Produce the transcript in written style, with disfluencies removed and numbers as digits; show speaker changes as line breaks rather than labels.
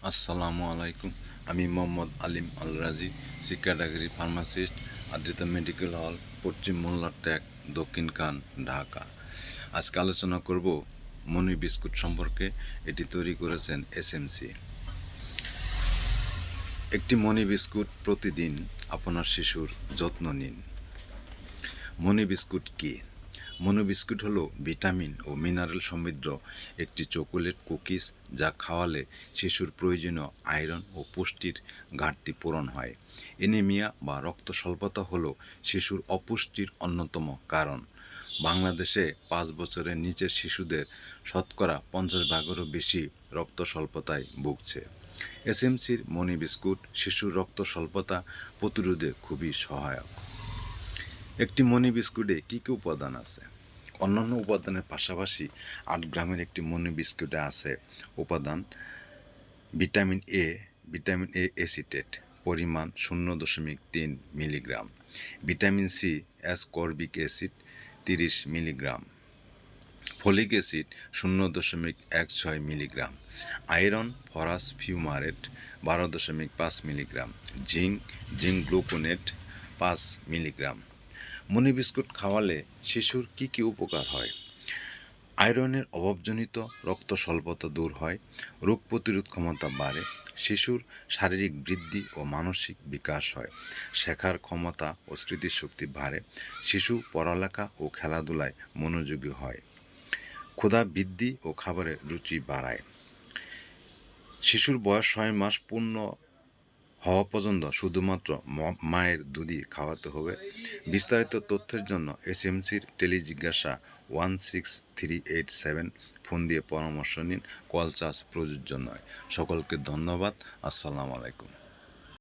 আসসালামু আলাইকুম। আমি মোহাম্মদ আলিম আল রাজি, category pharmacist, Adrita medical hall, পশ্চিম মোল্লা ট্যাক, দক্ষিণ কান, ঢাকা। আজকে আলোচনা করব মনি বিস্কুট সম্পর্কে। এটি তৈরি করেছেন এসএমসি। একটি মনি বিস্কুট প্রতিদিন আপনার শিশুর যত্ন নিন। মনি বিস্কুট কী? মনি বিস্কুট হলো ভিটামিন ও মিনারেল সমৃদ্ধ একটি চকোলেট কুকিজ যা খাওয়ালে শিশুর প্রয়োজনীয় আয়রন ও পুষ্টির ঘাটতি পূরণ হয়। অ্যানিমিয়া বা রক্ত স্বল্পতা হলো শিশুর অপুষ্টির অন্যতম কারণ। বাংলাদেশে 5 বছরের নিচের শিশুদের শতকরা 50%-এরও বেশি রক্ত স্বল্পতায় ভুগছে। এসএমসির মনি বিস্কুট শিশুর রক্ত স্বল্পতা প্রতিরোধে খুবই সহায়ক। একটি মনি বিস্কুটে কী কী উপাদান আছে? অন্যান্য উপাদানের পাশাপাশি 8 গ্রামের একটি মনি বিস্কুটে আছে উপাদান vitamin A, vitamin A acetate, পরিমাণ 0.3 milligram, vitamin C ascorbic acid 30 milligram, folic acid 0.16 milligram, iron ferrous fumarate 12.5 milligram, zinc gluconate 5 milligram. Moni biscuit খাওয়ালে শিশুর কী কী উপকার হয়? আয়রনের অভাবজনিত রক্ত স্বল্পতা দূর হয়, রোগ প্রতিরোধ ক্ষমতা বাড়ে, শিশুর শারীরিক বৃদ্ধি ও মানসিক বিকাশ হয়, শেখার ক্ষমতা ও স্মৃতিশক্তি বাড়ে, শিশু পড়ালেখা ও খেলাধুলায় মনোযোগী হয়, ক্ষুধা বৃদ্ধি ও খাবারের রুচি বাড়ায়। শিশুর বয়স 6 মাস পূর্ণ হওয়া পর্যন্ত শুধুমাত্র মায়ের দুধই খাওয়াতে হবে। বিস্তারিত তথ্যের জন্য এসএমসির টেলিজিজ্ঞাসা 16387 ফোন দিয়ে পরামর্শ নিন। কল চার্জ প্রযোজ্য নয়। সকলকে ধন্যবাদ। আসসালামু আলাইকুম।